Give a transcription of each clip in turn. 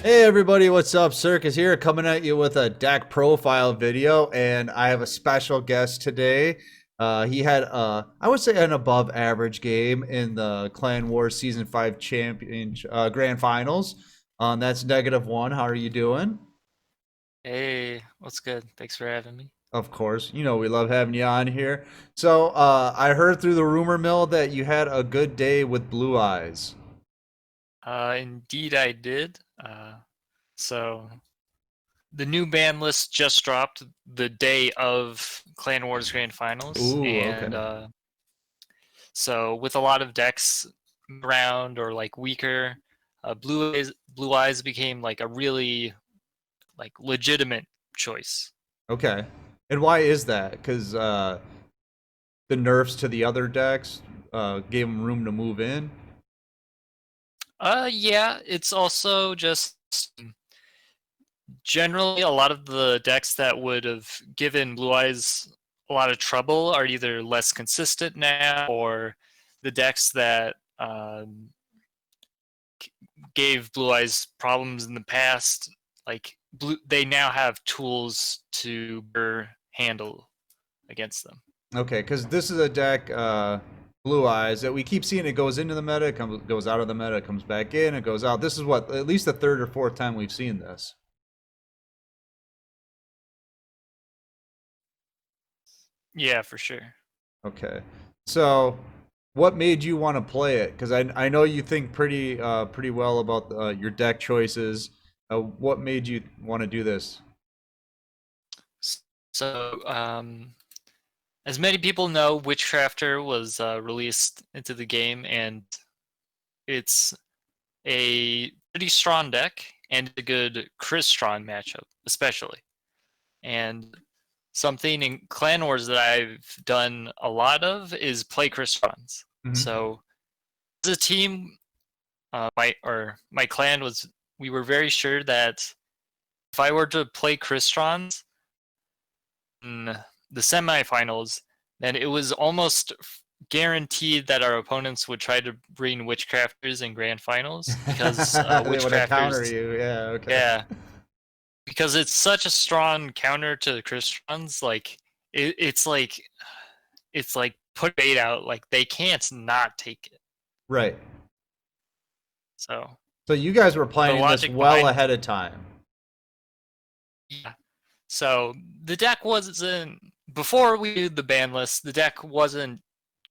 Hey everybody, what's up? Circus here, coming at you with a deck profile video, and I have a special guest today. He had, I would say, an above average game in the Clan Wars Season 5 Champion Grand Finals. That's Negative1. How are you doing? Hey, what's good? Thanks for having me. Of course, we love having you on here. So, I heard through the rumor mill that you had a good day with Blue Eyes. Indeed, I did. So the new ban list just dropped the day of Clan Wars Grand Finals, Ooh, and okay. so with a lot of decks around or like weaker, Blue Eyes became like a really like legitimate choice. Okay. And why is that? Because the nerfs to the other decks gave them room to move in. Yeah, it's also just generally a lot of the decks that would have given Blue Eyes a lot of trouble are either less consistent now or the decks that gave Blue Eyes problems in the past, like they now have tools to handle against them. Okay, because this is a deck, Blue Eyes, that we keep seeing. It goes into the meta, goes out of the meta, comes back in, it goes out. This is what, at least the third or fourth time we've seen this. Yeah, for sure. Okay, so what made you want to play it? Because I know you think pretty well about your deck choices. What made you want to do this? So, as many people know, Witchcrafter was released into the game, and it's a pretty strong deck and a good Crystron matchup, especially. And something in Clan Wars that I've done a lot of is play Crystrons. Mm-hmm. So as a team, my clan was we were very sure that if I were to play Crystrons in the semifinals, then it was almost guaranteed that our opponents would try to bring Witchcrafters in grand finals because They want to counter Witchcrafters, you. Yeah. Okay. yeah, because it's such a strong counter to the Crystron's. Like it's like put bait out. Like they can't not take it. Right. So So you guys were the planning this logic well behind, ahead of time. yeah. So the deck wasn't before we did the ban list. The deck wasn't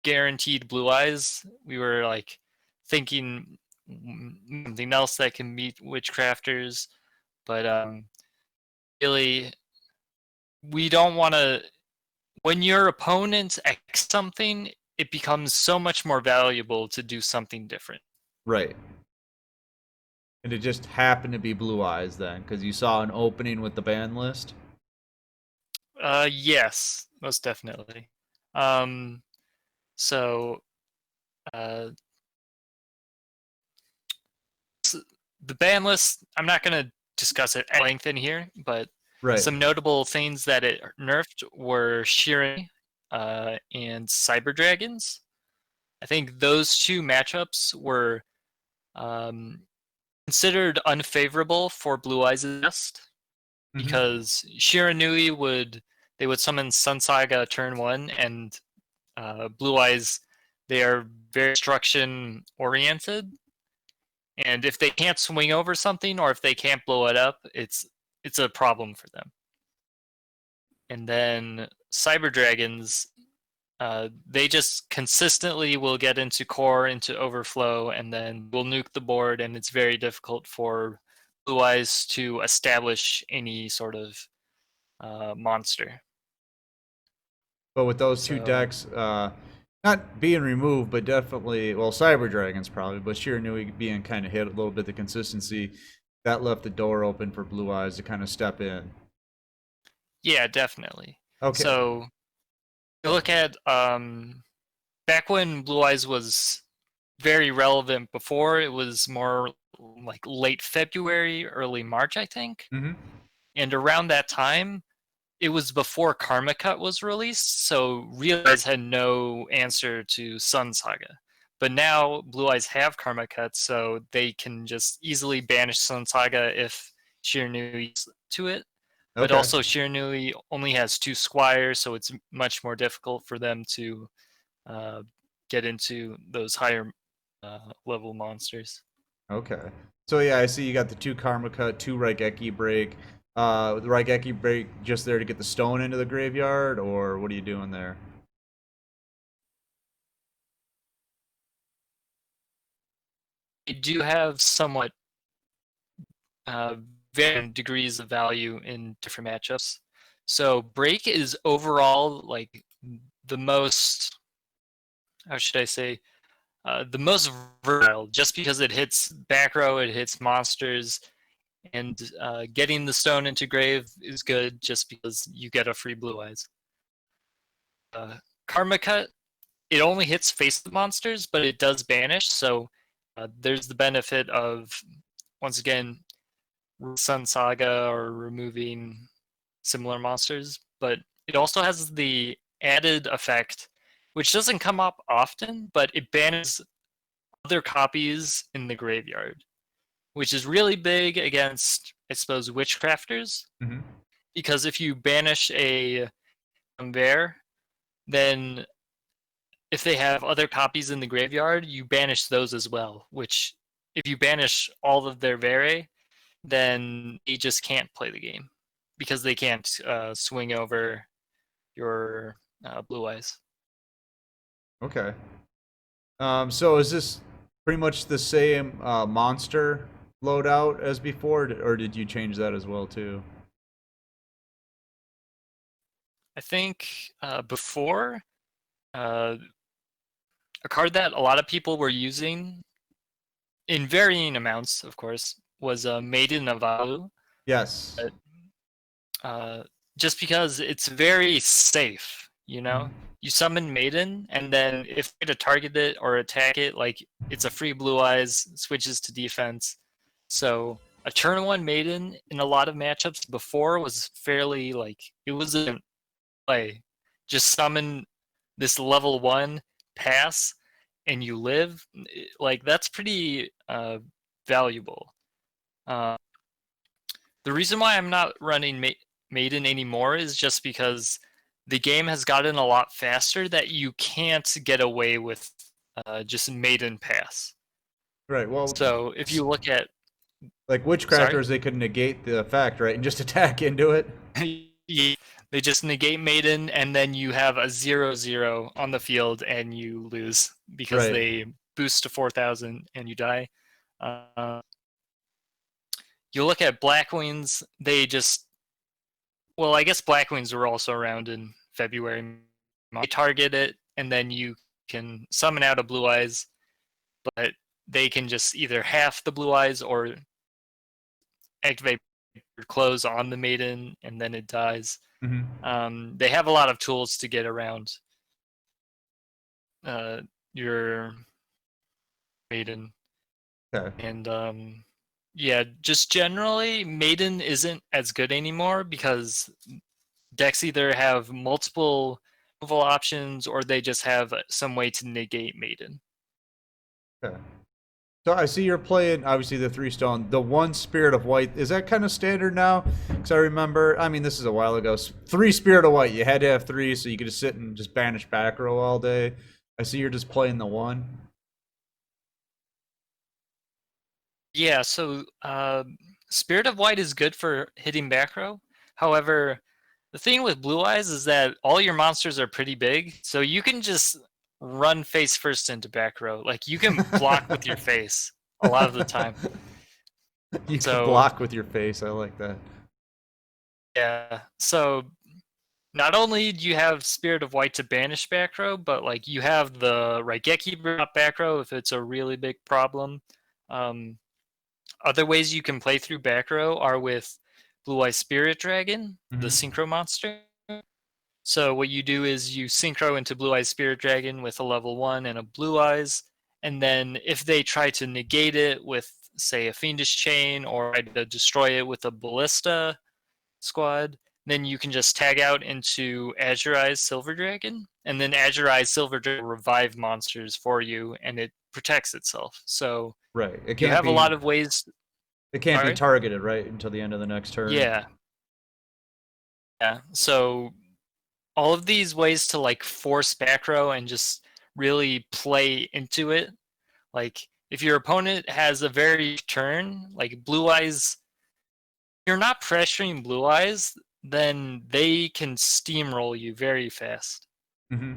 guaranteed Blue Eyes. We were like thinking something else that can meet Witchcrafters, but really we don't want to. When your opponent X something, it becomes so much more valuable to do something different. Right. And it just happened to be Blue Eyes then, because you saw an opening with the ban list. Yes, most definitely. Um, so uh, the ban list, I'm not going to discuss it at length in here, but Right. some notable things that it nerfed were Sheeran and Cyber Dragons. I think those two matchups were um, considered unfavorable for Blue Eyes' best Mm-hmm. because Shiranui would summon Sun Saga turn one, and Blue Eyes, they are very destruction oriented, and if they can't swing over something or if they can't blow it up, it's a problem for them. And then Cyber Dragons, they just consistently will get into core, into overflow, and then will nuke the board, and it's very difficult for Blue Eyes to establish any sort of monster. But with those two So decks, not being removed, but definitely, well, Cyber Dragons probably, but Shiranui being kind of hit a little bit the consistency, that left the door open for Blue Eyes to kind of step in. yeah, definitely. Okay. So you look at back when Blue Eyes was very relevant before, it was more like late February, early March, I think. Mm-hmm. And around that time, it was before Karma Cut was released, so Realize had no answer to Sun Saga. But now Blue Eyes have Karma Cut, so they can just easily banish Sun Saga if Shiranui to it. But Okay. also Shiranui only has 2 squires, so it's much more difficult for them to get into those higher level monsters. Okay. So yeah, I see you got the 2 Karma Cut, 2 Raigeki Break. The Raigeki Break just there to get the stone into the graveyard, or what are you doing there? They do have somewhat uh, varying degrees of value in different matchups. So Break is overall like the most, how should I say, the most versatile, just because it hits back row, it hits monsters, and getting the stone into grave is good just because you get a free Blue Eyes. Karma Cut, it only hits face the monsters, but it does banish, so there's the benefit of, once again, Sun Saga or removing similar monsters, but it also has the added effect, which doesn't come up often, but it bans other copies in the graveyard, which is really big against, I suppose, witchcrafters, Mm-hmm. because if you banish a bear, then if they have other copies in the graveyard, you banish those as well, which if you banish all of their Vere, then they just can't play the game because they can't swing over your Blue Eyes. Okay. So is this pretty much the same monster loadout as before, or did you change that as well too? I think before, uh, a card that a lot of people were using in varying amounts, of course, was Maiden of Alu. Yes. Uh, just because it's very safe, you know? Mhm. You summon Maiden, and then if you to target it or attack it, like, it's a free Blue Eyes, switches to defense. So, a turn 1 Maiden in a lot of matchups before was fairly, like, it was a play. Just summon this level 1, pass, and you live. Like, that's pretty valuable. Uh, the reason why I'm not running Maiden anymore is just because the game has gotten a lot faster that you can't get away with just Maiden pass. Right. Well, So if you look at, like sorry, witchcrafters, they could negate the effect, right, and just attack into it. they just negate Maiden, and then you have a 0/0 on the field and you lose because Right. they boost to 4,000 and you die. Uh, you look at Blackwings, they just, well, I guess Blackwings were also around in February. You target it, and then you can summon out a Blue Eyes, but they can just either half the Blue Eyes or activate close on the Maiden, and then it dies. Hmm. They have a lot of tools to get around your Maiden, Okay. and yeah, just generally, Maiden isn't as good anymore because decks either have multiple removal options or they just have some way to negate Maiden. Okay. So I see you're playing obviously the 3 stone. The 1 Spirit of White, is that kind of standard now? Because I remember, I mean, this is a while ago. 3 Spirit of White, you had to have 3, so you could just sit and just banish back row all day. I see you're just playing the 1. Yeah, so Spirit of White is good for hitting back row. However, the thing with Blue Eyes is that all your monsters are pretty big, so you can just run face first into back row. Like, you can block with your face a lot of the time. You could So block with your face. I like that. yeah, so not only do you have Spirit of White to banish back row, but like you have the Raigeki back row if it's a really big problem. Um, Other ways you can play through back row are with Blue Eye Spirit Dragon, the Hmm. synchro monster. So what you do is you synchro into Blue Eyes Spirit Dragon with a level 1 and a Blue Eyes, and then if they try to negate it with, say, a Fiendish Chain or try to destroy it with a Ballista squad, then you can just tag out into Azure Eyes Silver Dragon, and then Azure Eyes Silver Dragon will revive monsters for you, and it protects itself. So Right. you have a lot of ways. It can't be Sorry. targeted, right, until the end of the next turn. Yeah, yeah. So all of these ways to like force back row and just really play into it. Like if your opponent has a very turn, like Blue Eyes, you're not pressuring Blue Eyes, then they can steamroll you very fast. Mm-hmm.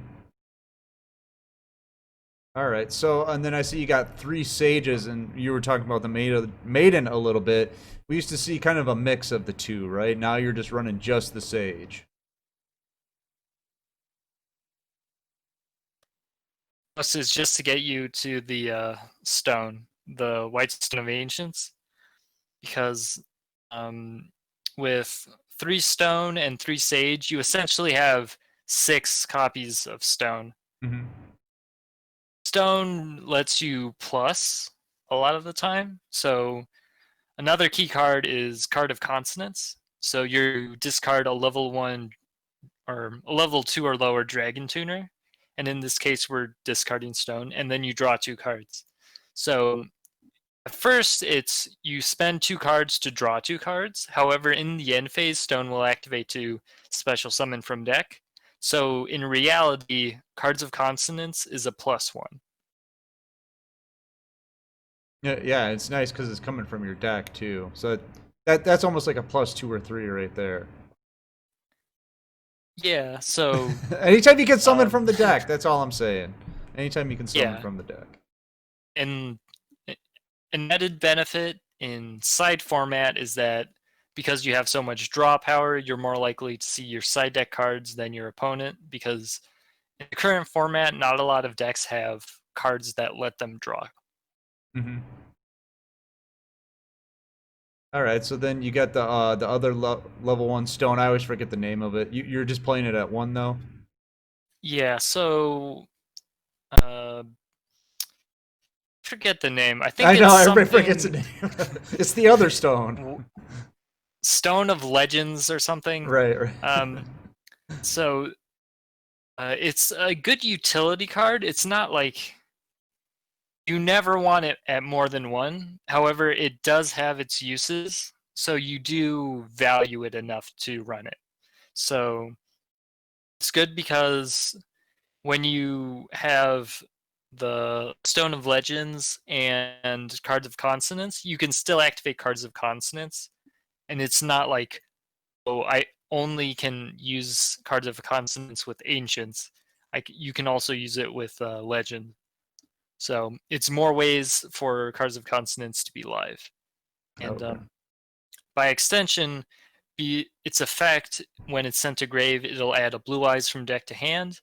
All right. So, and then I see you got 3 sages, and you were talking about the maiden a little bit. We used to see kind of a mix of the two, right? Now you're just running just the sage. This is just to get you to the stone, the White Stone of Ancients, because with 3 stone and 3 sage, you essentially have 6 copies of stone. Mm-hmm. Stone lets you plus a lot of the time. So another key card is Card of Consonance. So you discard a level 1 or a level 2 or lower Dragon Tuner. And in this case, we're discarding Stone. And then you draw 2 cards. So at first, it's you spend 2 cards to draw 2 cards. However, in the end phase, Stone will activate to special summon from deck. So in reality, Cards of Consonance is a +1. Yeah, it's nice because it's coming from your deck too. So that's almost like a +2 or 3 right there. Yeah, so Anytime you can summon um, from the deck, that's all I'm saying. Anytime you can summon yeah, from the deck. and an added benefit in side format is that because you have so much draw power, you're more likely to see your side deck cards than your opponent, because in the current format, not a lot of decks have cards that let them draw. Mm-hmm. All right, so then you got the other level 1 stone. I always forget the name of it. You're just playing it at 1 though. Yeah, so forget the name. I think I it's know everybody forgets the something name. It's the other stone. Stone of Legends or something. Right, right. So it's a good utility card. It's not like you never want it at more than 1. However, it does have its uses, so you do value it enough to run it. So it's good because when you have the Stone of Legends and Cards of Consonance, you can still activate Cards of Consonance, and it's not like, oh, I only can use Cards of Consonance with Ancients. You can also use it with Legend. So it's more ways for Cards of Consonance to be live. And Okay. by extension, its effect, when it's sent to grave, it'll add a Blue Eyes from deck to hand.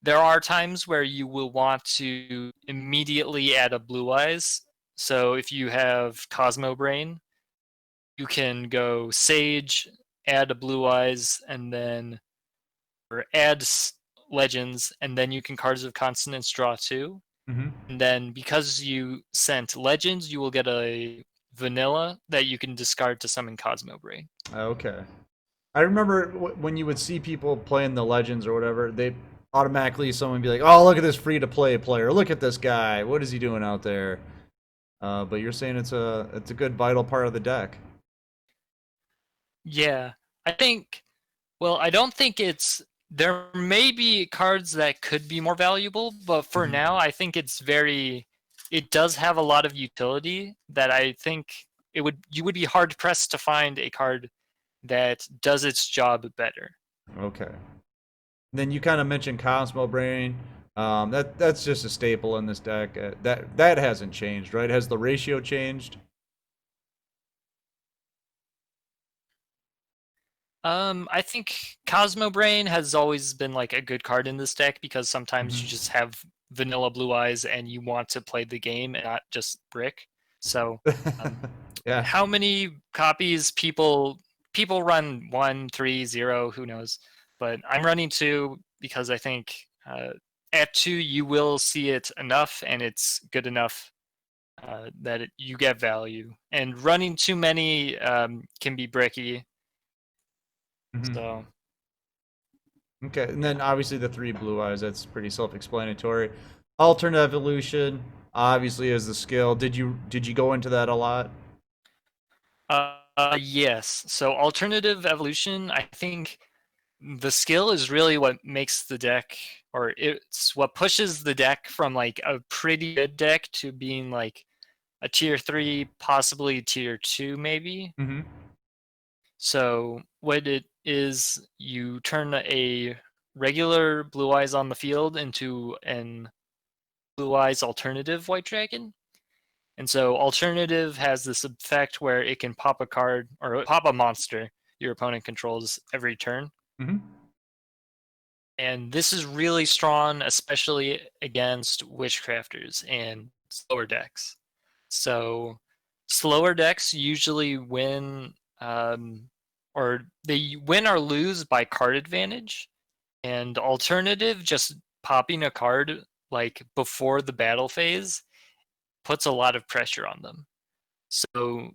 There are times where you will want to immediately add a Blue Eyes. So if you have Cosmo Brain, you can go Sage, add a Blue Eyes, and then or add Legends, and then you can Cards of Consonance draw 2. Mm-hmm. And then because you sent Legends, you will get a vanilla that you can discard to summon Cosmo Brain. Okay. I remember when you would see people playing the legends or whatever, they automatically someone would be like, "Oh, look at this free to play player! Look at this guy! What is he doing out there?" But you're saying it's a good vital part of the deck. Yeah, I think. Well, I don't think it's. There may be cards that could be more valuable, but for Mm-hmm. now, I think it's very. It does have a lot of utility that I think you would be hard pressed to find a card that does its job better. Okay. Then you kind of mentioned Cosmo Brain. That's just a staple in this deck. That hasn't changed, right? Has the ratio changed? I think Cosmo Brain has always been like a good card in this deck because sometimes you just have vanilla Blue Eyes and you want to play the game and not just brick. So, um, Yeah. how many copies people run 1, 3, 0? Who knows? But I'm running 2 because I think at 2 you will see it enough and it's good enough that you get value. And running too many can be bricky. Hmm. So Okay, and then yeah. obviously the three blue eyes. That's pretty self-explanatory. Alternate evolution obviously is the skill. Did you go into that a lot? Yes. So alternative evolution, I think the skill is really what makes the deck, or it's what pushes the deck from like a pretty good deck to being like a tier 3, possibly tier 2, maybe. Mm-hmm. So what it is, you turn a regular blue eyes on the field into an blue eyes alternative white dragon. And so alternative has this effect where it can pop a card or pop a monster your opponent controls every turn. Mm-hmm. And this is really strong, especially against witchcrafters and slower decks. So slower decks usually win, or they win or lose by card advantage. And alternative, just popping a card like before the battle phase puts a lot of pressure on them. So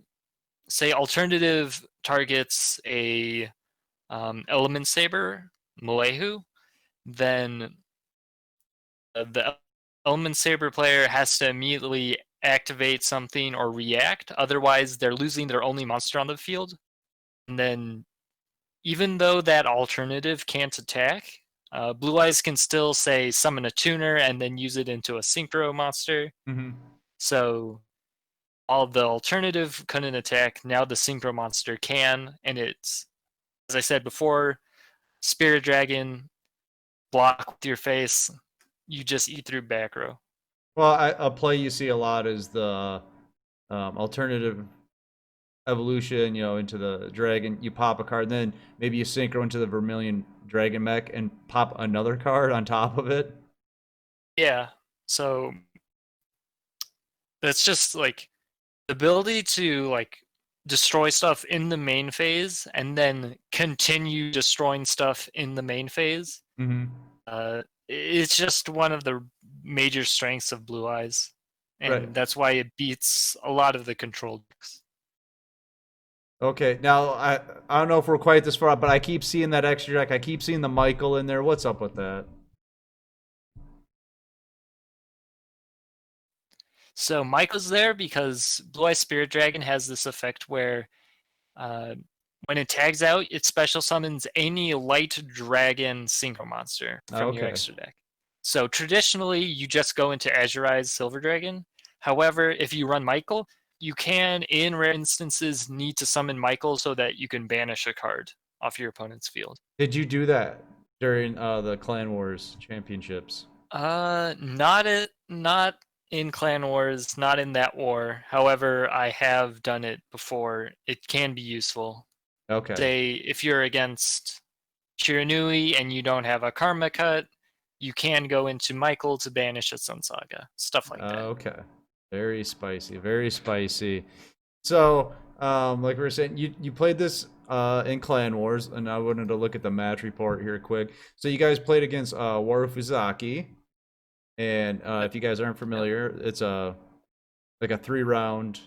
say alternative targets a element saber, Malehu, then the element saber player has to immediately activate something or react. Otherwise, they're losing their only monster on the field. And then, even though that alternative can't attack, Blue Eyes can still say summon a tuner and then use it into a synchro monster. Mm-hmm. So all the alternative couldn't attack. Now the synchro monster can, and it's, as I said before, Spirit Dragon block with your face. You just eat through back row. Well, a play you see a lot is the alternative evolution, into the dragon. You pop a card, and then maybe you synchro into the Vermilion Dragon mech and pop another card on top of it. Yeah. So that's just like the ability to like destroy stuff in the main phase and then continue destroying stuff in the main phase. Mm-hmm. It's just one of the major strengths of Blue Eyes, Right. and that's why it beats a lot of the control decks. Okay. Now I don't know if we're quite this far up, but I keep seeing that extra deck. I keep seeing the Michael in there. What's up with that? So Michael's there because Blue Eye Spirit Dragon has this effect where uh, when it tags out, it special summons any light dragon synchro monster Oh, from your okay. extra deck. So traditionally, you just go into Azurize Silver Dragon. However, if you run Michael, you can, in rare instances, need to summon Michael so that you can banish a card off your opponent's field. Did you do that during the Clan Wars championships? Not in Clan Wars, not in that war. However, I have done it before. It can be useful. Okay. Say if you're against Chiranui and you don't have a Karma cut, you can go into Michael to banish a Sun Saga. Stuff like that. Okay. Very spicy. Very spicy. So, like we were saying, you played this in Clan Wars, and I wanted to look at the match report here quick. So you guys played against Waru Fuzaki, and Yep. if you guys aren't familiar, it's a like a 3 round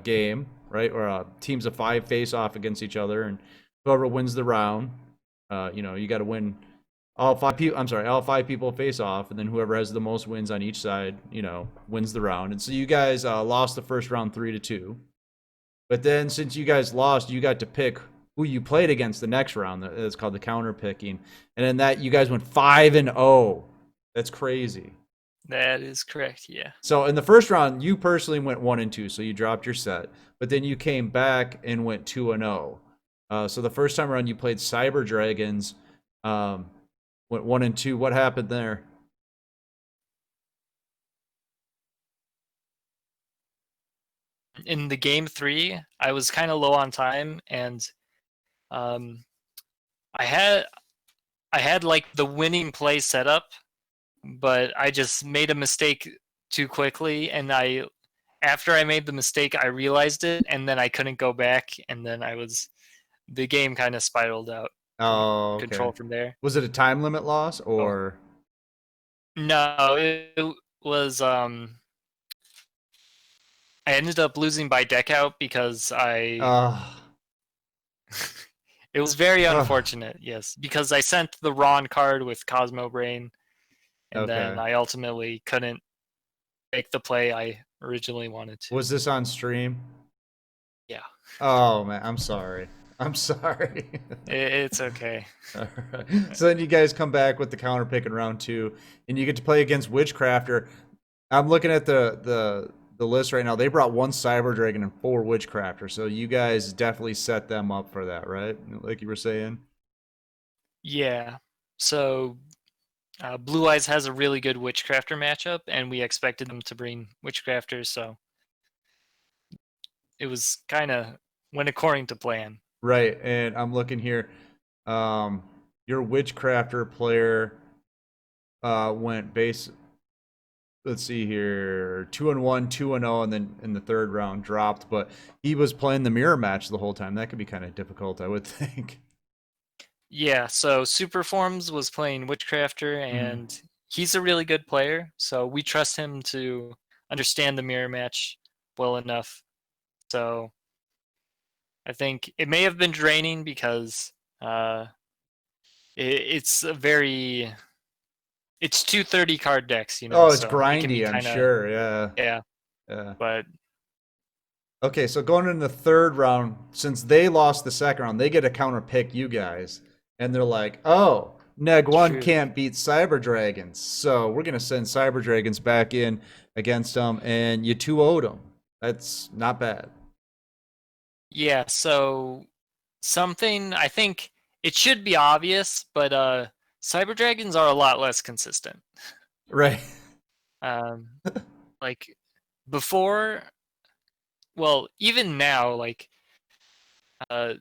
game, right? Or teams of 5 face off against each other, and whoever wins the round, you got to win. All 5 people. I'm sorry, all 5 people face off, and then whoever has the most wins on each side, wins the round. And so you guys lost the first round 3-2. But then since you guys lost, you got to pick who you played against the next round. That's called the counter picking. And in that, you guys went 5-0. That's crazy. That is correct, yeah. So in the first round, you personally went 1-2, so you dropped your set. But then you came back and went 2-0. So the first time around, you played Cyber Dragons, went 1-2. What happened there? In the game 3, I was kind of low on time, and um, I had like the winning play set up, but I just made a mistake too quickly, and after I made the mistake, I realized it, and then I couldn't go back, and then the game kind of spiraled out from Oh, okay. control from there. Was it a time limit loss Oh or? no, it was I ended up losing by deck out because Uh, It was very Oh, unfortunate, yes, because I sent the Ron card with Cosmo Brain, and then okay. I ultimately couldn't make the play I originally wanted to. Was this on stream? Yeah, Oh man, I'm sorry. I'm sorry. it's okay. All right. So then you guys come back with the counter pick in round two, and you get to play against Witchcrafter. I'm looking at the list right now. They brought one Cyber Dragon and four Witchcrafter, so you guys definitely set them up for that, right? Like you were saying. Yeah, so Blue Eyes has a really good Witchcrafter matchup, and we expected them to bring Witchcrafters, so it was kind of went according to plan. Right, and I'm looking here. Um, your Witchcrafter player went base. Let's see here, 2-1, 2-0, and then in the third round dropped. But he was playing the mirror match the whole time. That could be kind of difficult, I would think. Yeah, so Superforms was playing Witchcrafter, Mhm. and he's a really good player, so we trust him to understand the mirror match well enough. So I think it may have been draining because uh, it's a very it's 230 card decks, Oh, it's so it can be grindy, I'm kind of sure. Yeah, yeah, yeah. but Okay, so going in the third round, since they lost the second round, they get to counter pick you guys, and they're like, "Oh, Neg it's One true. can't beat Cyber Dragons, so we're gonna send Cyber Dragons back in against them, and you 2-0'd them. That's not bad, Yeah, so something I think it should be obvious, but Cyber Dragons are a lot less consistent. right?" Um, like before, well, even now, like uh,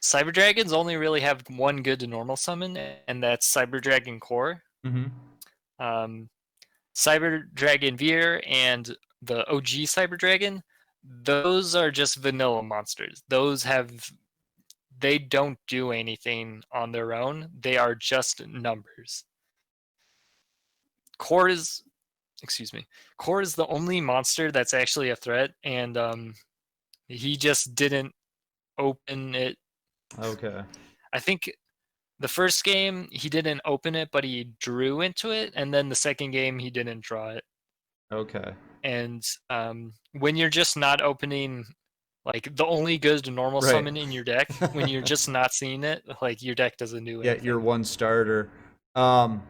Cyber Dragons only really have one good normal summon, and that's Cyber Dragon Core. Mm-hmm. Um, Cyber Dragon Veer and the OG Cyber Dragon, those are just vanilla monsters. They don't do anything on their own. They are just numbers. Core is excuse me. Core is the only monster that's actually a threat, and he just didn't open it. Okay. I think the first game he didn't open it, but he drew into it, and then the second game he didn't draw it. Okay. And when you're just not opening like the only good normal Right. summon in your deck, when you're just not seeing it, like your deck doesn't do Yeah, you're anything. one starter. Um,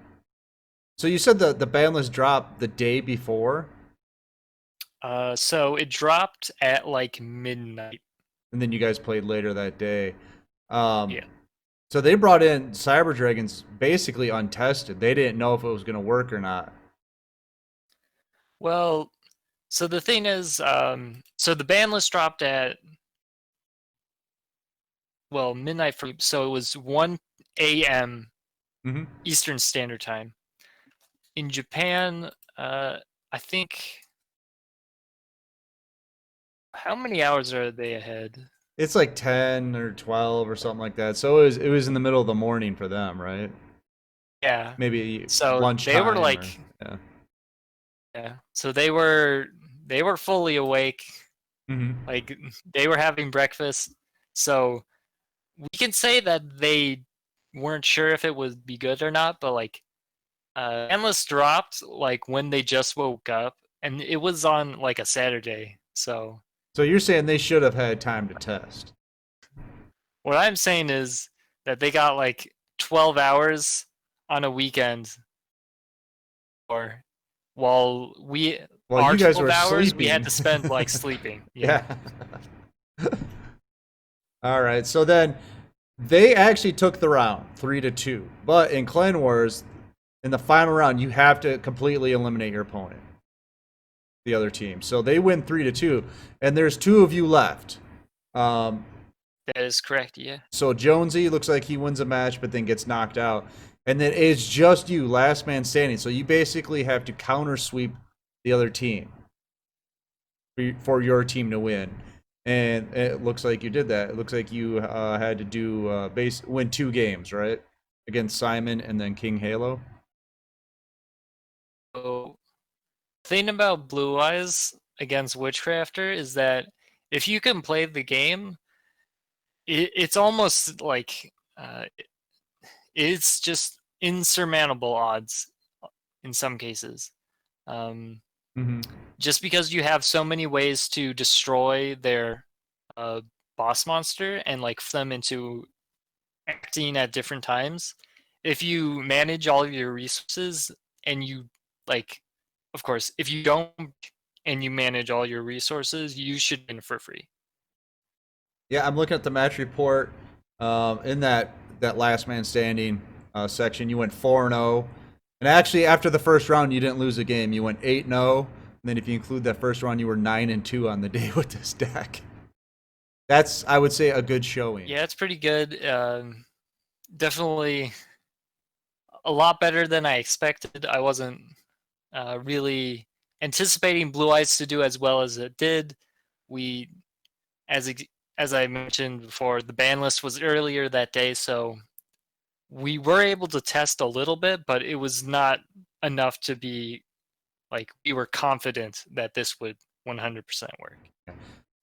so you said the ban list dropped the day before, So it dropped at like midnight. and then you guys played later that day. Um, Yeah. so they brought in Cyber Dragons basically untested. They didn't know if it was going to work or not. Well, so the thing is, so the ban list dropped at midnight for so it was 1 a.m. Mm-hmm. Eastern Standard Time. In Japan, I think how many hours are they ahead? It's like 10 or 12 or something like that. So it was in the middle of the morning for them, right? Yeah. Maybe So they were lunchtime or like yeah. yeah. So they were fully awake. Mm-hmm. Like they were having breakfast. So we can say that they weren't sure if it would be good or not, but like Endless dropped like when they just woke up, and it was on like a Saturday. So So you're saying they should have had time to test. what I'm saying is that they got like 12 hours on a weekend, or while we Well, our you guys 12 were hours we had sleeping. to spend like sleeping. Yeah. Yeah. All right. So then they actually took the round 3-2. But in Clan Wars, in the final round, you have to completely eliminate your opponent, the other team. So they win 3-2, and there's two of you left. Um, That is correct. Yeah. so Jonesy looks like he wins a match, but then gets knocked out, and then it's just you, last man standing. So you basically have to counter sweep the other team for your team to win. And it looks like you did that. It looks like you had to do win two games, right? Against Simon and then King Halo. So thing about Blue Eyes against Witchcrafter is that if you can play the game, it's almost like it's just insurmountable odds in some cases. Um, Mm-hmm. just because you have so many ways to destroy their uh, boss monster and like flip them into acting at different times. If you manage all of your resources and you like, of course, if you don't and you manage all your resources, you should win for free. Yeah, I'm looking at the match report. In that last man standing section, you went 4-0, and actually after the first round, you didn't lose a game. You went 8-0, and then if you include that first round, you were 9-2 on the day with this deck. That's, I would say, a good showing. Yeah, it's pretty good. Definitely a lot better than I expected. I wasn't really anticipating Blue Eyes to do as well as it did. We, as as I mentioned before, the ban list was earlier that day, so we were able to test a little bit, but it was not enough to be like we were confident that this would 100% work.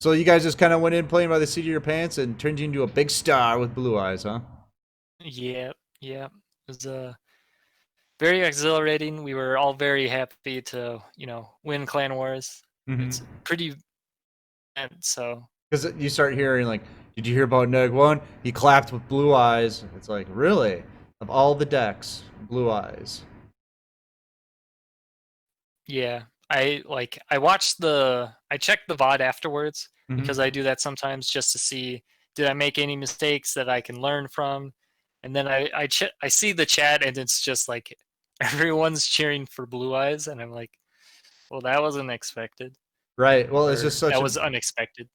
So you guys just kind of went in playing by the seat of your pants and turned you into a big star with Blue Eyes, huh? Yeah, yeah. It was very exhilarating. We were all very happy to, win Clan Wars. Mm-hmm. It's pretty, and so Because you start hearing like, did you hear about Neg1? He clapped with Blue Eyes. It's like, really? Of all the decks, Blue Eyes. yeah. I checked the VOD afterwards Mm-hmm. because I do that sometimes just to see did I make any mistakes that I can learn from, and then I see the chat and it's just like everyone's cheering for Blue Eyes, and I'm like, well, that wasn't expected, Right. Well, it's or just that was unexpected.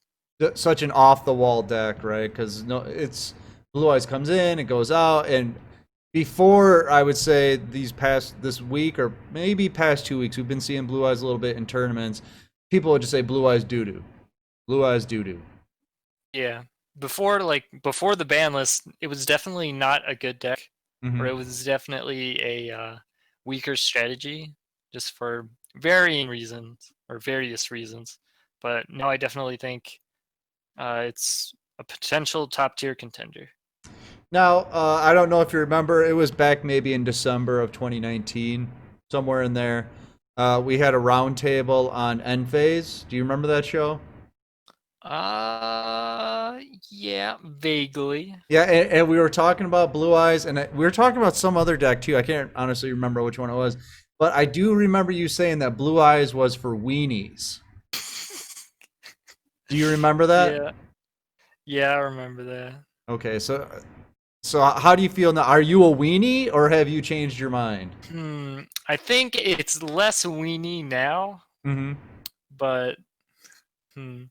such an off the wall deck, right? Because no, it's Blue Eyes comes in, it goes out, and before I would say this week or maybe past 2 weeks, we've been seeing Blue Eyes a little bit in tournaments. People would just say Blue Eyes doo doo, Blue Eyes doo doo. Yeah. Before the ban list, it was definitely not a good deck, or Mm-hmm. it was definitely a weaker strategy, just for varying reasons or various reasons. But now I definitely think it's a potential top tier contender. Now, I don't know if you remember, it was back maybe in December of 2019, somewhere in there. We had a roundtable on End Phase. Do you remember that show? Yeah, vaguely. Yeah, and we were talking about Blue Eyes, and we were talking about some other deck too. I can't honestly remember which one it was, but I do remember you saying that Blue Eyes was for weenies. Do you remember that? Yeah, yeah, I remember that. Okay, so how do you feel now? Are you a weenie, or have you changed your mind? I think it's less weenie now, Mm-hmm. but hmm.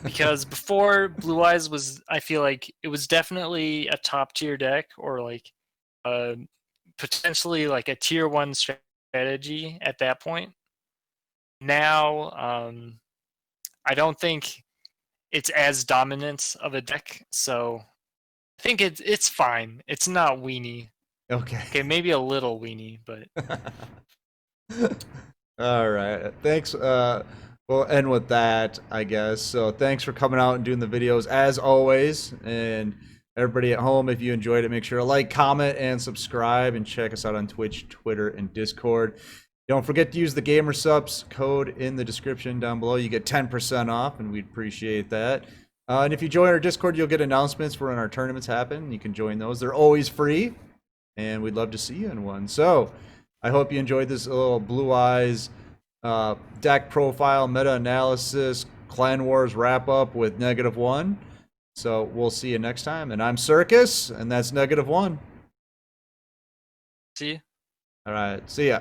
Because before Blue Eyes was, I feel like it was definitely a top tier deck, or like uh, potentially like a tier one strategy at that point. Now, I don't think it's as dominant of a deck, so I think it's fine. It's not weenie. Okay. Okay, maybe a little weenie, but All right. Thanks. We'll end with that, I guess. So thanks for coming out and doing the videos as always. And everybody at home, if you enjoyed it, make sure to like, comment, and subscribe. And check us out on Twitch, Twitter, and Discord. Don't forget to use the Gamersupps code in the description down below. You get 10% off, and we'd appreciate that. And if you join our Discord, you'll get announcements for when our tournaments happen. You can join those. They're always free, and we'd love to see you in one. So I hope you enjoyed this little Blue Eyes deck profile, meta-analysis, Clan Wars wrap-up with Negative1. So we'll see you next time. And I'm Circus, and that's Negative1. see. All right, see ya.